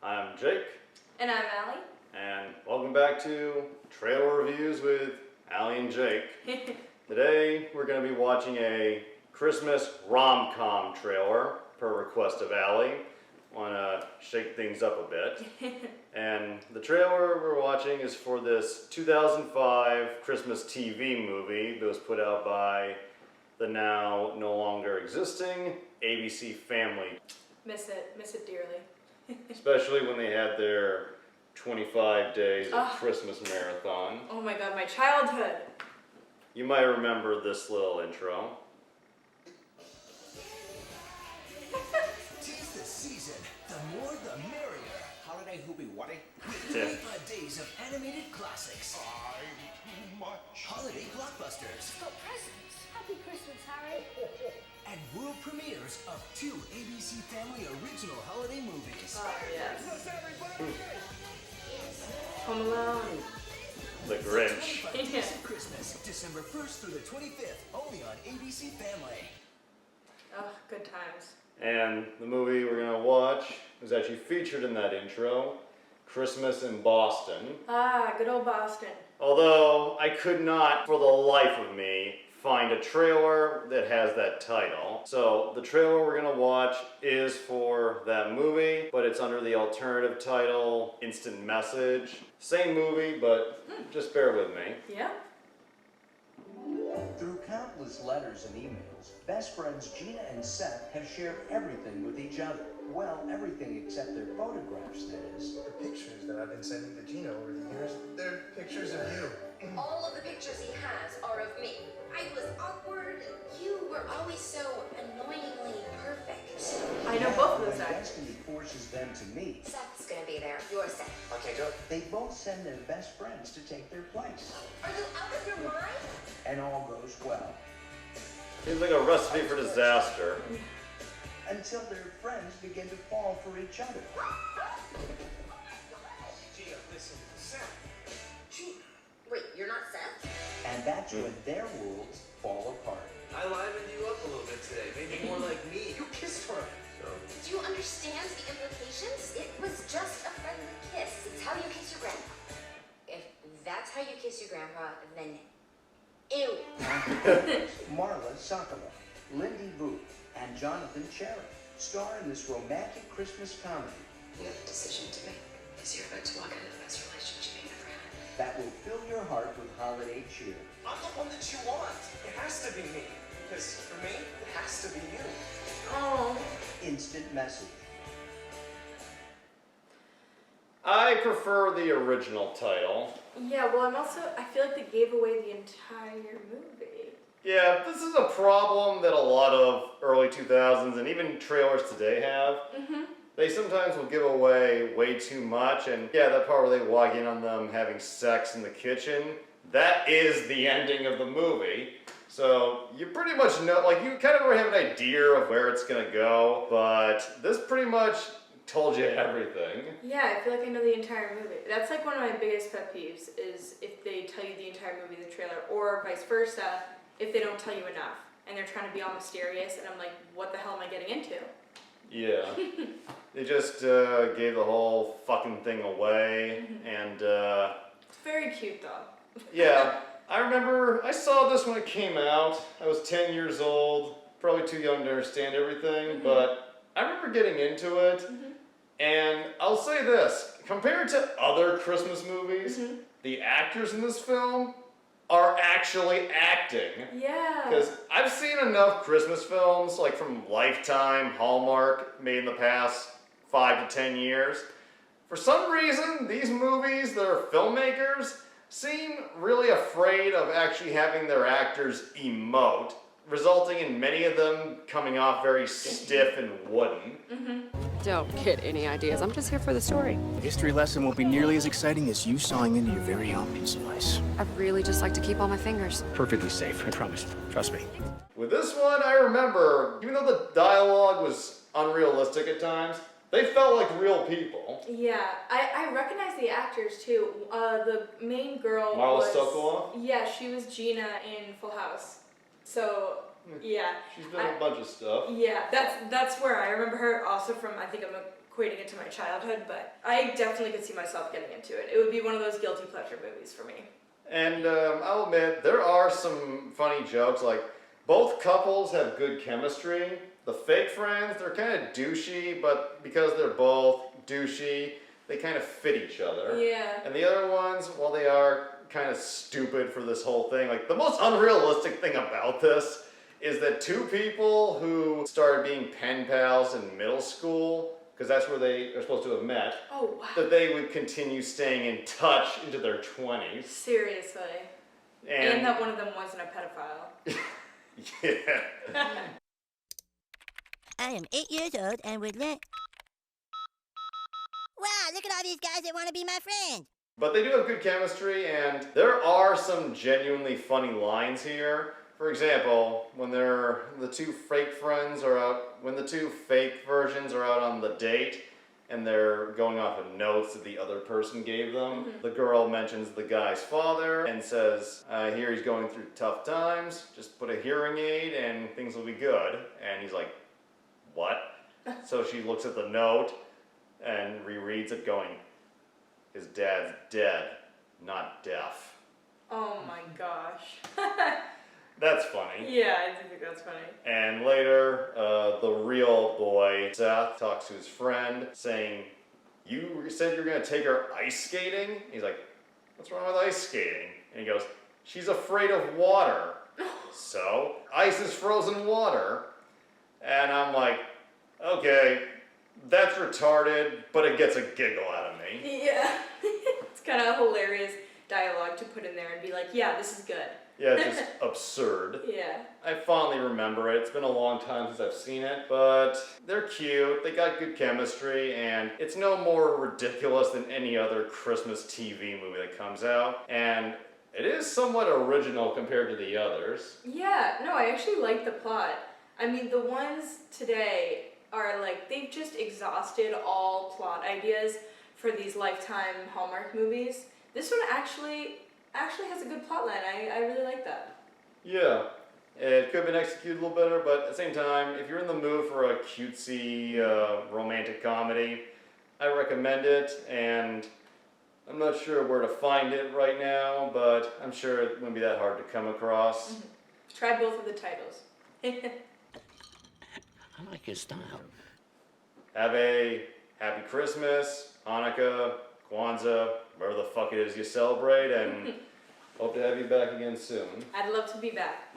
I'm Jake. And I'm Allie. And welcome back to Trailer Reviews with Allie and Jake. Today we're going to be watching a Christmas rom-com trailer per request of Allie. Want to shake things up a bit. And the trailer we're watching is for this 2005 Christmas TV movie that was put out by the now no longer existing ABC Family. Miss it dearly. Especially when they had their 25 days of Christmas marathon. Oh my god, my childhood. You might remember this little intro. 'Tis the season, the more the merrier. Holiday hoopy waddy. With 25 days of animated classics. Holiday blockbusters. Got presents. Happy Christmas, Harry. And world premieres of 2 ABC Family original holiday movies. Oh, yes. Home Alone. The Grinch. 25 Days of Christmas, December 1st through the 25th, only on ABC Family. Oh, good times. And the movie we're going to watch is actually featured in that intro, Christmas in Boston. Ah, good old Boston. Although I could not, for the life of me, find a trailer that has that title. So the trailer we're gonna watch is for that movie, but it's under the alternative title, Instant Message. Same movie, but just bear with me. Yeah. Through countless letters and emails, best friends Gina and Seth have shared everything with each other. Well, everything except their photographs, that is. The pictures that I've been sending to Gina over the years, they're pictures of you. All of the pictures he has are of me. I was awkward. You were always so annoyingly perfect. I know both of those When actors. destiny forces them to meet, Seth's gonna be there. You're Seth. Okay, go. they both send their best friends to take their place. Are you out of your mind? And all goes well. Seems like a recipe for disaster. Until their friends begin to fall for each other. Gina, listen, Seth. Wait, you're not Seth? And that's when their worlds fall apart. I livened you up a little bit today. Made you more like me. You kissed her. So. Do you understand the implications? It was just a friendly kiss. It's how you kiss your grandpa. If that's how you kiss your grandpa, then ew. Marla Sokolow, Lindy Booth, and Jonathan Cherry star in this romantic Christmas comedy You have a decision to make, because you're about to walk into the best relationship you've ever had. that will fill your heart with holiday cheer. I'm the one that you want. It has to be me. Because for me, it has to be you. Oh. Instant Message. I prefer the original title. Yeah, well, I feel like they gave away the entire movie. Yeah, this is a problem that a lot of early 2000s and even trailers today have. They sometimes will give away way too much, and yeah, that part where they walk in on them having sex in the kitchen, that is the ending of the movie. So you pretty much know, like, you kind of already have an idea of where it's gonna go, but this pretty much told you everything. Yeah, I feel like I know the entire movie. That's like one of my biggest pet peeves is if they tell you the entire movie in the trailer, or vice versa, if they don't tell you enough and they're trying to be all mysterious and I'm like, what the hell am I getting into? Yeah. They just gave the whole fucking thing away, and It's very cute though. yeah, I remember I saw this when it came out. I was 10 years old, probably too young to understand everything, but I remember getting into it, and I'll say this, compared to other Christmas movies, the actors in this film are actually acting. Yeah. Because I've seen enough Christmas films, like from Lifetime, Hallmark, made in the past 5 to 10 years. For some reason, these movies, their filmmakers, seem really afraid of actually having their actors emote, resulting in many of them coming off very stiff and wooden. Don't get any ideas. I'm just here for the story. The history lesson won't be nearly as exciting as you sawing into your very own piece of ice. I really just like to keep all my fingers. Perfectly safe, I promise. Trust me. With this one, I remember, even though the dialogue was unrealistic at times, they felt like real people. Yeah, I recognize the actors too. The main girl Marla was... Sokolow? Yeah, she was Gina in Full House. So Yeah. She's done a bunch of stuff. Yeah, that's where I remember her also from. I think I'm equating it to my childhood, but I definitely could see myself getting into it. It would be one of those guilty pleasure movies for me. And I'll admit, there are some funny jokes, like both couples have good chemistry. The fake friends, they're kind of douchey, but because they're both douchey, they kind of fit each other. Yeah. And the other ones, while they are kind of stupid for this whole thing, like the most unrealistic thing about this is that two people who started being pen pals in middle school, because that's where they are supposed to have met, Oh, wow. that they would continue staying in touch into their 20s. Seriously. And that one of them wasn't a pedophile. Yeah. I am 8 years old and would let. Wow, look at all these guys that want to be my friends. But they do have good chemistry, and there are some genuinely funny lines here. For example, when the two fake friends are out, when the two fake versions are out on the date, and they're going off of notes that the other person gave them, the girl mentions the guy's father and says, I hear he's going through tough times, just put a hearing aid and things will be good. And he's like, what? So she looks at the note and rereads it going, his dad's dead, not deaf. Oh my gosh. That's funny. Yeah, I do think that's funny. And later, the real boy, Seth, talks to his friend saying, you said you're going to take her ice skating? He's like, what's wrong with ice skating? And he goes, she's afraid of water. So, ice is frozen water. And I'm like, okay, that's retarded, but it gets a giggle out of me. Yeah. It's kind of hilarious dialogue to put in there and be like, yeah, this is good. Yeah, it's just absurd. Yeah. I fondly remember it. It's been a long time since I've seen it, but they're cute, they got good chemistry, and it's no more ridiculous than any other Christmas TV movie that comes out. And it is somewhat original compared to the others. Yeah, no, I actually like the plot. I mean, the ones today are like, they've just exhausted all plot ideas for these Lifetime Hallmark movies. This one actually has a good plot line. I really like that. Yeah, it could have been executed a little better, but at the same time, if you're in the mood for a cutesy romantic comedy, I recommend it, and I'm not sure where to find it right now, but I'm sure it wouldn't be that hard to come across. Mm-hmm. Try both of the titles. I like your style. Have a happy Christmas, Hanukkah, Kwanzaa, whatever the fuck it is you celebrate, and hope to have you back again soon. I'd love to be back.